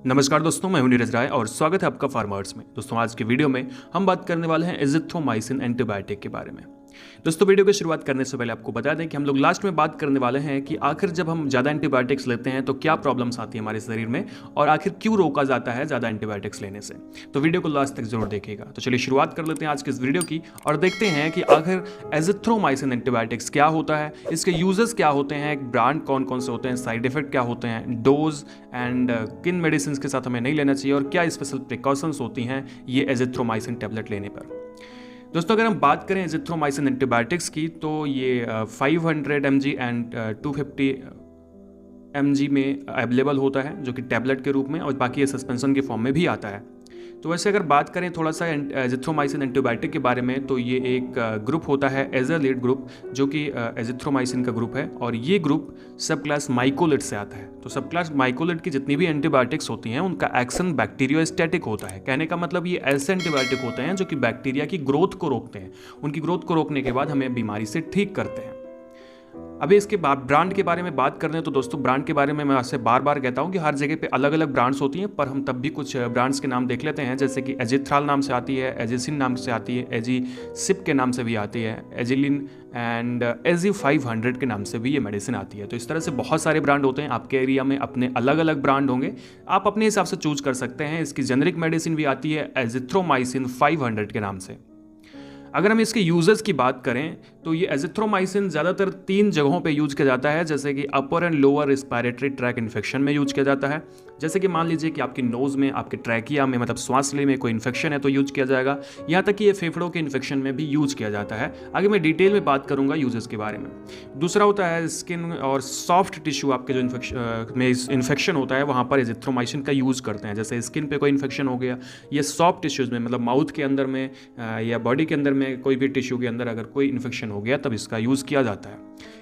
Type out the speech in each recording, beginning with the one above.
नमस्कार दोस्तों, मैं हूं नीरज राय और स्वागत है आपका फार्मर्स में। दोस्तों आज की वीडियो में हम बात करने वाले हैं एजिथ्रोमाइसिन एंटीबायोटिक के बारे में। दोस्तों वीडियो की शुरुआत करने से पहले आपको बता दें कि हम लोग लास्ट में बात करने वाले हैं कि आखिर जब हम ज़्यादा एंटीबायोटिक्स लेते हैं तो क्या प्रॉब्लम्स आती है हमारे शरीर में और आखिर क्यों रोका जाता है ज़्यादा एंटीबायोटिक्स लेने से। तो वीडियो को लास्ट तक जरूर देखिएगा। तो चलिए शुरुआत कर लेते हैं आज की इस वीडियो की और देखते हैं कि आखिर एजिथ्रोमाइसिन एंटीबायोटिक्स क्या होता है, इसके यूजेस क्या होते हैं, ब्रांड कौन कौन से होते हैं, साइड इफेक्ट क्या होते हैं, डोज एंड किन मेडिसिन के साथ हमें नहीं लेना चाहिए और क्या स्पेशल प्रिकॉशंस होती हैं ये एजिथ्रोमाइसिन टैबलेट लेने पर। दोस्तों अगर हम बात करें एजिथ्रोमाइसिन एंटीबायोटिक्स की तो ये 500 mg एंड 250 mg में अवेलेबल होता है, जो कि टैबलेट के रूप में, और बाकी ये सस्पेंशन के फॉर्म में भी आता है। तो वैसे अगर बात करें थोड़ा सा एजिथ्रोमाइसिन एंटीबायोटिक के बारे में, तो ये एक ग्रुप होता है एजरलीड ग्रुप, जो कि एजिथ्रोमाइसिन का ग्रुप है, और ये ग्रुप सब क्लास माइकोलिड से आता है। तो सब क्लास माइकोलिड की जितनी भी एंटीबायोटिक्स होती हैं उनका एक्शन बैक्टीरियोस्टैटिक होता है। कहने का मतलब ये ऐसे एंटीबायोटिक होते हैं जो कि बैक्टीरिया की ग्रोथ को रोकते हैं, उनकी ग्रोथ को रोकने के बाद हमें बीमारी से ठीक करते हैं। अभी इसके बाद ब्रांड के बारे में बात कर रहे हैं तो दोस्तों ब्रांड के बारे में मैं आपसे बार बार कहता हूं कि हर जगह पे अलग अलग ब्रांड्स होती हैं, पर हम तब भी कुछ ब्रांड्स के नाम देख लेते हैं, जैसे कि एजिथ्राल नाम से आती है, एजिसिन नाम से आती है, एजीसिप के नाम से भी आती है, एजिलिन एंड एजी 500 के नाम से भी ये मेडिसिन आती है। तो इस तरह से बहुत सारे ब्रांड होते हैं। आपके एरिया में अपने अलग अलग ब्रांड होंगे, आप अपने हिसाब से चूज कर सकते हैं। इसकी जेनरिक मेडिसिन भी आती है एजिथ्रोमाइसिन 500 के नाम से। अगर हम इसके यूजेस की बात करें तो ये एजिथ्रोमाइसिन ज़्यादातर 3 जगहों पे यूज किया जाता है, जैसे कि upper and lower respiratory tract infection में यूज किया जाता है। जैसे कि मान लीजिए कि आपकी नोज़ में, आपके ट्रैकिया में, मतलब सांस लेने में कोई इन्फेक्शन है तो यूज किया जाएगा। यहाँ तक कि ये फेफड़ों के इन्फेक्शन में भी यूज किया जाता है। आगे मैं डिटेल में बात करूँगा यूजेस के बारे में। दूसरा होता है स्किन और सॉफ्ट टिश्यू, आपके जो इन्फेक्शन होता है वहाँ पर एजिथ्रोमाइसिन का यूज़ करते हैं। जैसे स्किन पर कोई इन्फेक्शन हो गया या सॉफ्ट टिश्यूज़ में, मतलब माउथ के अंदर में या बॉडी के अंदर में, कोई भी टिश्यू के अंदर अगर कोई इन्फेक्शन हो गया तब इसका यूज़ किया जाता है।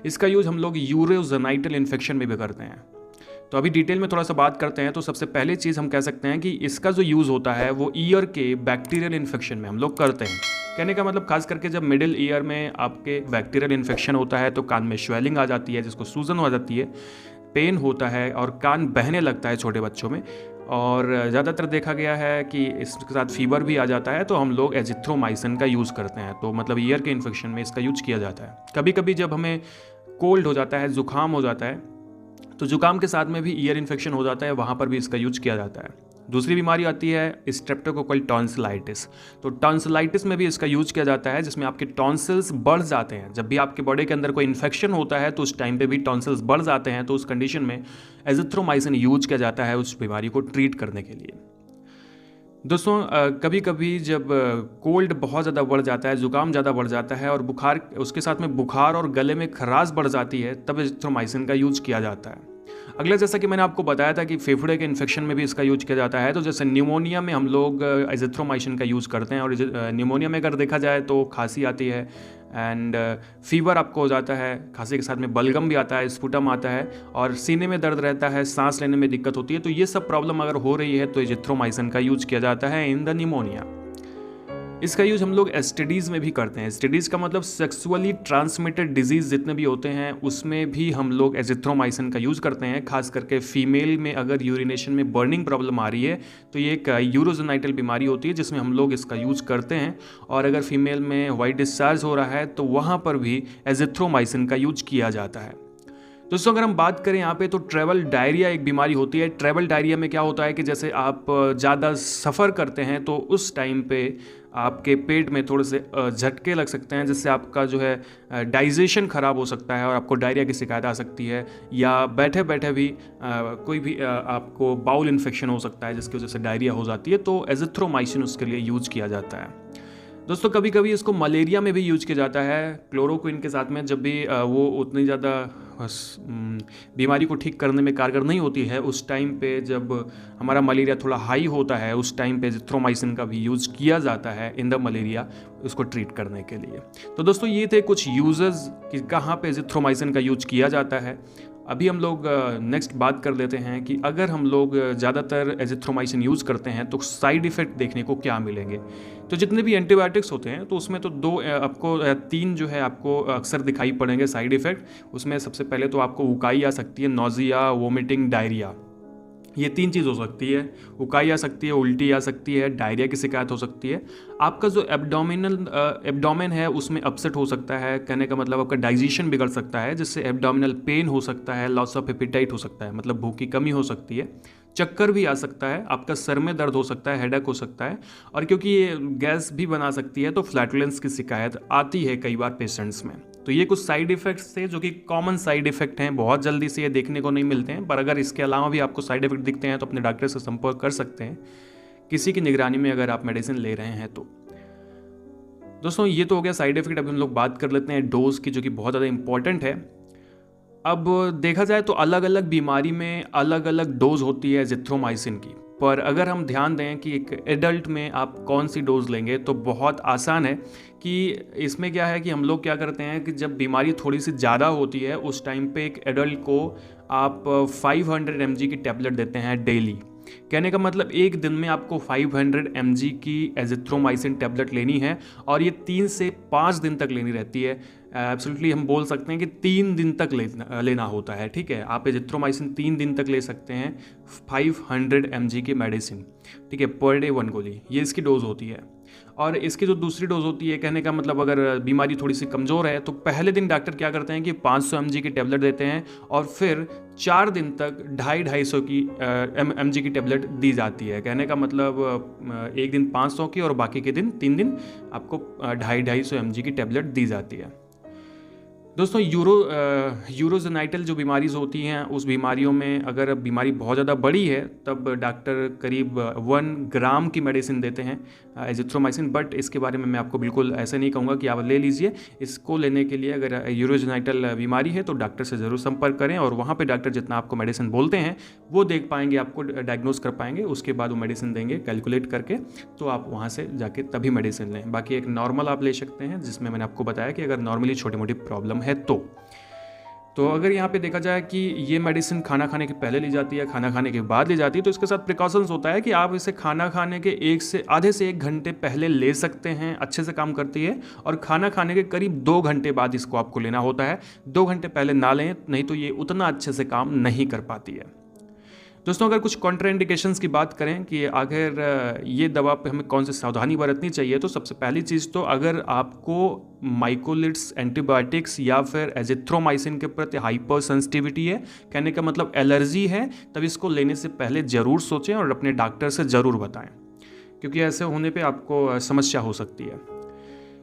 इसका यूज़ हम लोग यूरोजेनाइटल इन्फेक्शन में भी करते हैं। तो अभी डिटेल में थोड़ा सा बात करते हैं। तो सबसे पहले चीज़ हम कह सकते हैं कि इसका जो यूज़ होता है वो ईयर के बैक्टीरियल इन्फेक्शन में हम लोग करते हैं। कहने का मतलब खास करके जब मिडिल ईयर में आपके बैक्टीरियल इन्फेक्शन होता है तो कान में स्वेलिंग आ जाती है, जिसको सूजन हो जाती है, पेन होता है और कान बहने लगता है छोटे बच्चों में, और ज़्यादातर देखा गया है कि इसके साथ फीवर भी आ जाता है, तो हम लोग एजिथ्रोमाइसिन का यूज़ करते हैं। तो मतलब ईयर के इन्फेक्शन में इसका यूज किया जाता है। कभी कभी जब हमें कोल्ड हो जाता है, ज़ुकाम हो जाता है, तो जुकाम के साथ में भी ईयर इन्फेक्शन हो जाता है, वहाँ पर भी इसका यूज किया जाता है। दूसरी बीमारी आती है स्ट्रेप्टोकोकल टॉन्सिलाइटिस। तो टॉन्सिलाइटिस में भी इसका यूज किया जाता है, जिसमें आपके टॉन्सिल्स बढ़ जाते हैं। जब भी आपके बॉडी के अंदर कोई इन्फेक्शन होता है तो उस टाइम पे भी टॉन्सिल्स बढ़ जाते हैं, तो उस कंडीशन में एजिथ्रोमाइसिन यूज किया जाता है उस बीमारी को ट्रीट करने के लिए। दोस्तों कभी कभी जब कोल्ड बहुत ज़्यादा बढ़ जाता है, ज़ुकाम ज़्यादा बढ़ जाता है और बुखार, उसके साथ में बुखार और गले में खराश बढ़ जाती है, तब एजिथ्रोमाइसिन का यूज किया जाता है। अगला, जैसा कि मैंने आपको बताया था कि फेफड़े के इन्फेक्शन में भी इसका यूज किया जाता है। तो जैसे न्यूमोनिया में हम लोग एजिथ्रोमाइसिन का यूज़ करते हैं, और न्यूमोनिया में अगर देखा जाए तो खांसी आती है एंड फीवर आपको हो जाता है, खांसी के साथ में बलगम भी आता है, स्पुटम आता है, और सीने में दर्द रहता है, सांस लेने में दिक्कत होती है। तो ये सब प्रॉब्लम अगर हो रही है तो एजिथ्रोमाइसिन का यूज किया जाता है इन द न्यूमोनिया। इसका यूज हम लोग एसटीडीज़ में भी करते हैं। एसटीडीज़ का मतलब सेक्सुअली ट्रांसमिटेड डिजीज़ जितने भी होते हैं उसमें भी हम लोग एजिथ्रोमाइसिन का यूज़ करते हैं। खास करके फीमेल में अगर यूरिनेशन में बर्निंग प्रॉब्लम आ रही है तो ये एक यूरोजेनाइटल बीमारी होती है जिसमें हम लोग इसका यूज़ करते हैं। और अगर फीमेल में वाइट डिस्चार्ज हो रहा है तो वहाँ पर भी एजिथ्रोमाइसिन का यूज किया जाता है। दोस्तों अगर हम बात करें यहाँ पे, तो ट्रैवल डायरिया एक बीमारी होती है। ट्रैवल डायरिया में क्या होता है कि जैसे आप ज़्यादा सफ़र करते हैं तो उस टाइम पे आपके पेट में थोड़े से झटके लग सकते हैं, जिससे आपका जो है डाइजेशन ख़राब हो सकता है और आपको डायरिया की शिकायत आ सकती है, या बैठे बैठे भी कोई भी आपको बाउल इन्फेक्शन हो सकता है जिसकी वजह से डायरिया हो जाती है। तो एजिथ्रोमाइसिन उसके लिए यूज किया जाता है। दोस्तों कभी कभी इसको मलेरिया में भी यूज किया जाता है क्लोरोक्विन के साथ में, जब भी वो उतनी ज़्यादा बीमारी को ठीक करने में कारगर नहीं होती है, उस टाइम पे जब हमारा मलेरिया थोड़ा हाई होता है उस टाइम पे एजिथ्रोमाइसिन का भी यूज़ किया जाता है इन द मलेरिया, उसको ट्रीट करने के लिए। तो दोस्तों ये थे कुछ यूजेस कि कहाँ पे एजिथ्रोमाइसिन का यूज किया जाता है। अभी हम लोग नेक्स्ट बात कर लेते हैं कि अगर हम लोग ज़्यादातर एजिथ्रोमाइसिन यूज़ करते हैं तो साइड इफ़ेक्ट देखने को क्या मिलेंगे। तो जितने भी एंटीबायोटिक्स होते हैं तो उसमें तो आपको 3 जो है आपको अक्सर दिखाई पड़ेंगे साइड इफ़ेक्ट। उसमें सबसे पहले तो आपको उकाई आ सकती है, नोजिया, वोमिटिंग, डायरिया। ये 3 चीज़ हो सकती है, उकाई आ सकती है, उल्टी आ सकती है, डायरिया की शिकायत हो सकती है। आपका जो एब्डोमेन है उसमें अपसेट हो सकता है, कहने का मतलब आपका डाइजेशन बिगड़ सकता है, जिससे एब्डोमिनल पेन हो सकता है, लॉस ऑफ एपिटाइट हो सकता है, मतलब भूख की कमी हो सकती है, चक्कर भी आ सकता है, आपका सर में दर्द हो सकता है, हेडेक हो सकता है, और क्योंकि ये गैस भी बना सकती है तो फ्लैटुलेंस की शिकायत आती है कई बार पेशेंट्स में। तो ये कुछ साइड इफ़ेक्ट्स थे जो कि कॉमन साइड इफ़ेक्ट हैं, बहुत जल्दी से ये देखने को नहीं मिलते हैं, पर अगर इसके अलावा भी आपको साइड इफ़ेक्ट दिखते हैं तो अपने डॉक्टर से संपर्क कर सकते हैं, किसी की निगरानी में अगर आप मेडिसिन ले रहे हैं तो। दोस्तों ये तो हो गया साइड इफ़ेक्ट। अब हम लोग बात कर लेते हैं डोज की, जो कि बहुत ज़्यादा इंपॉर्टेंट है। अब देखा जाए तो अलग अलग बीमारी में अलग अलग डोज होती है एजिथ्रोमाइसिन की, पर अगर हम ध्यान दें कि एक एडल्ट में आप कौन सी डोज लेंगे तो बहुत आसान है। कि इसमें क्या है कि हम लोग क्या करते हैं कि जब बीमारी थोड़ी सी ज़्यादा होती है उस टाइम पे एक एडल्ट को आप 500 mg की टैबलेट देते हैं डेली। कहने का मतलब एक दिन में आपको 500 mg की एजिथ्रोमाइसिन टैबलेट लेनी है, और ये 3 से 5 दिन तक लेनी रहती है। एब्सोल्युटली हम बोल सकते हैं कि 3 दिन तक लेना होता है। ठीक है, आप एजिथ्रोमाइसिन 3 दिन तक ले सकते हैं 500 mg की मेडिसिन। ठीक है, पर डे 1 गोली, ये इसकी डोज होती है। और इसकी जो दूसरी डोज होती है, कहने का मतलब अगर बीमारी थोड़ी सी कमज़ोर है तो पहले दिन डॉक्टर क्या करते हैं कि 500 mg की टेबलेट देते हैं, और फिर 4 दिन तक 250-250 की mg की टेबलेट दी जाती है। कहने का मतलब एक दिन 500 की और बाकी के दिन 3 दिन आपको 250-250 mg की टेबलेट दी जाती है। दोस्तों यूरोजेनाइटल जो बीमारीज होती हैं, उस बीमारियों में अगर बीमारी बहुत ज़्यादा बड़ी है तब डॉक्टर करीब 1 ग्राम की मेडिसिन देते हैं एजिथ्रोमाइसिन। बट इसके बारे में मैं आपको बिल्कुल ऐसे नहीं कहूँगा कि आप ले लीजिए। इसको लेने के लिए अगर यूरोजेनाइटल बीमारी है तो डॉक्टर से ज़रूर संपर्क करें, और वहाँ पर डॉक्टर जितना आपको मेडिसिन बोलते हैं वो देख पाएंगे, आपको डायग्नोज कर पाएंगे, उसके बाद वो मेडिसिन देंगे कैलकुलेट करके, तो आप वहाँ से जाके तभी मेडिसिन लें। बाकी एक नॉर्मल आप ले सकते हैं, जिसमें मैंने आपको बताया कि अगर नॉर्मली छोटी मोटी प्रॉब्लम है तो अगर यहाँ पे देखा जाए कि ये मेडिसिन खाना खाने के पहले ली जाती है, खाना खाने के बाद ली जाती है, तो इसके साथ प्रिकॉशंस होता है कि आप इसे खाना खाने के आधे से 1 घंटे पहले ले सकते हैं, अच्छे से काम करती है। और खाना खाने के करीब 2 घंटे बाद इसको आपको लेना होता है। 2 घंटे पहले ना लें, नहीं तो ये उतना अच्छे से काम नहीं कर पाती है। दोस्तों अगर कुछ कॉन्ट्राइंडिकेशंस की बात करें कि आखिर ये दवा पे हमें कौन सी सावधानी बरतनी चाहिए, तो सबसे पहली चीज़ तो अगर आपको माइकोलिड्स एंटीबायोटिक्स या फिर एजिथ्रोमाइसिन के प्रति हाइपर सेंसिटिविटी है, कहने का मतलब एलर्जी है, तब इसको लेने से पहले ज़रूर सोचें और अपने डॉक्टर से ज़रूर बताएं, क्योंकि ऐसे होने पर आपको समस्या हो सकती है।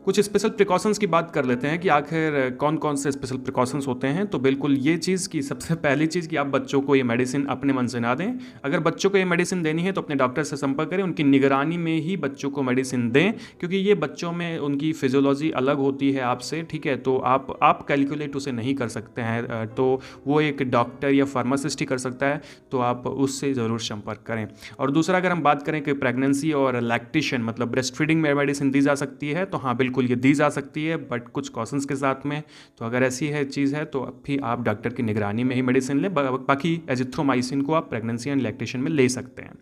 कुछ स्पेशल प्रिकॉशंस की बात कर लेते हैं कि आखिर कौन कौन से स्पेशल प्रिकॉशंस होते हैं। तो बिल्कुल ये चीज़ की सबसे पहली चीज़ कि आप बच्चों को ये मेडिसिन अपने मन से ना दें। अगर बच्चों को ये मेडिसिन देनी है तो अपने डॉक्टर से संपर्क करें, उनकी निगरानी में ही बच्चों को मेडिसिन दें, क्योंकि ये बच्चों में उनकी फिजियोलॉजी अलग होती है आपसे। ठीक है, तो आप कैलकुलेट उसे नहीं कर सकते हैं, तो वो एक डॉक्टर या फार्मासिस्ट ही कर सकता है, तो आप उससे ज़रूर संपर्क करें। और दूसरा, अगर हम बात करें कि प्रेगनेंसी और लैक्टेशन मतलब ब्रेस्ट फीडिंग में मेडिसिन दी जा सकती है, तो हाँ बिल्कुल ये दी जा सकती है, बट कुछ कॉशंस के साथ में। तो अगर ऐसी है चीज़ है तो भी आप डॉक्टर की निगरानी में ही मेडिसिन लें। बाकी एजिथ्रोमाइसिन को आप प्रेगनेंसी एंड लैक्टेशन में ले सकते हैं।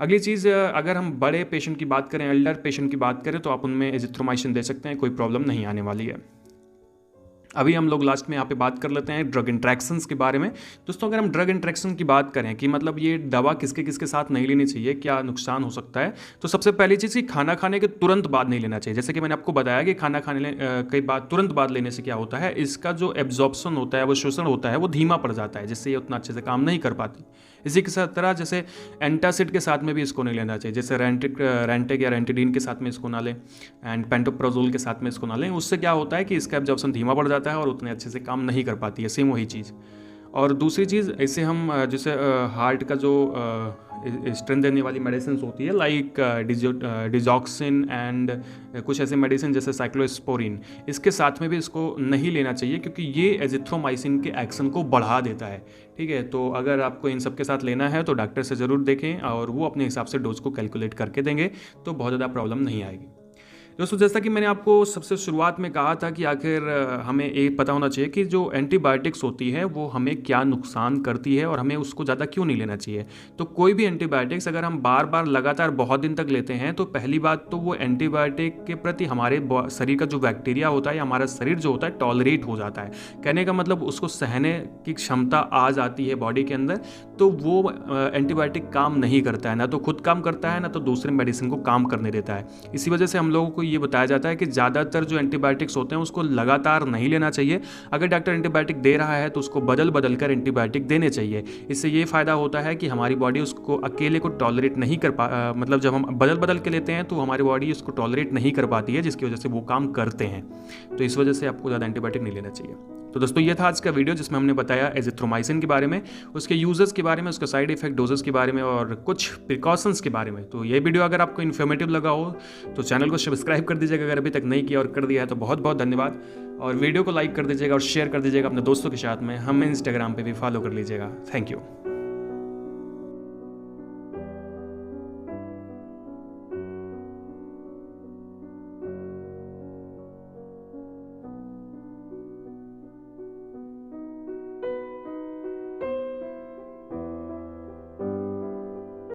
अगली चीज़, अगर हम बड़े पेशेंट की बात करें, एल्डर पेशेंट की बात करें, तो आप उनमें एजिथ्रोमाइसिन दे सकते हैं, कोई प्रॉब्लम नहीं आने वाली है। अभी हम लोग लास्ट में यहाँ पे बात कर लेते हैं ड्रग इंट्रैक्शंस के बारे में। दोस्तों अगर हम ड्रग इंट्रैक्शन की बात करें कि मतलब ये दवा किसके किसके साथ नहीं लेनी चाहिए, क्या नुकसान हो सकता है, तो सबसे पहली चीज़ कि खाना खाने के तुरंत बाद नहीं लेना चाहिए। जैसे कि मैंने आपको बताया कि खाना खाने के बाद तुरंत बाद लेने से क्या होता है, इसका जो एब्जॉर्प्शन होता है, वो शोषण होता है, वो धीमा पड़ जाता है, जिससे ये उतना अच्छे से काम नहीं कर पाती। इसी के साथ तरह जैसे एंटासिड के साथ में भी इसको नहीं लेना चाहिए, जैसे रेंटेक या रेंटिडीन के साथ में इसको ना लें, एंड पेंटोप्राजोल के साथ में इसको ना लें। उससे क्या होता है कि इसका एब्जॉर्प्शन धीमा पड़ जाता है और उतने अच्छे से काम नहीं कर पाती है। सेम वही चीज़। और दूसरी चीज़, इससे हम जैसे हार्ट का जो स्ट्रेंथ देने वाली मेडिसिन होती है, लाइक डिजॉक्सिन एंड कुछ ऐसे मेडिसिन जैसे साइक्लोस्पोरिन, इसके साथ में भी इसको नहीं लेना चाहिए, क्योंकि ये एजिथ्रोमाइसिन के एक्शन को बढ़ा देता है। ठीक है, तो अगर आपको इन सब के साथ लेना है तो डॉक्टर से ज़रूर देखें, और वो अपने हिसाब से डोज को कैलकुलेट करके देंगे, तो बहुत ज़्यादा प्रॉब्लम नहीं आएगी। दोस्तों जैसा कि मैंने आपको सबसे शुरुआत में कहा था कि आखिर हमें ये पता होना चाहिए कि जो एंटीबायोटिक्स होती है वो हमें क्या नुकसान करती है और हमें उसको ज़्यादा क्यों नहीं लेना चाहिए। तो कोई भी एंटीबायोटिक्स अगर हम बार बार लगातार बहुत दिन तक लेते हैं तो पहली बात तो वो एंटीबायोटिक के प्रति हमारे शरीर का जो बैक्टीरिया होता है या हमारा शरीर जो होता है टॉलरेट हो जाता है। कहने का मतलब उसको सहने की क्षमता आ जाती है बॉडी के अंदर, तो वो एंटीबायोटिक काम नहीं करता है, ना तो खुद काम करता है ना तो दूसरे मेडिसिन को काम करने देता है। इसी वजह से हम लोगों को ये बताया जाता है कि ज़्यादातर जो एंटीबायोटिक्स होते हैं उसको लगातार नहीं लेना चाहिए। अगर डॉक्टर एंटीबायोटिक दे रहा है तो उसको बदल बदल कर एंटीबायोटिक देने चाहिए। इससे ये फ़ायदा होता है कि हमारी बॉडी उसको अकेले को टॉलरेट नहीं कर मतलब जब हम बदल बदल के लेते हैं तो हमारी बॉडी उसको टॉलरेट नहीं कर पाती है, जिसकी वजह से वो काम करते हैं। तो इस वजह से आपको ज़्यादा एंटीबायोटिक नहीं लेना चाहिए। तो दोस्तों ये था आज का वीडियो जिसमें हमने बताया एजिथ्रोमाइसिन के बारे में, उसके यूजेस के बारे में, उसका साइड इफेक्ट डोजेस के बारे में और कुछ प्रिकॉशंस के बारे में। तो ये वीडियो अगर आपको इन्फॉर्मेटिव लगा हो तो चैनल को सब्सक्राइब कर दीजिएगा अगर अभी तक नहीं किया, और कर दिया है तो बहुत बहुत धन्यवाद। और वीडियो को लाइक कर दीजिएगा और शेयर कर दीजिएगा अपने दोस्तों के साथ में। हमें इंस्टाग्राम पे भी फॉलो कर लीजिएगा। Thank you.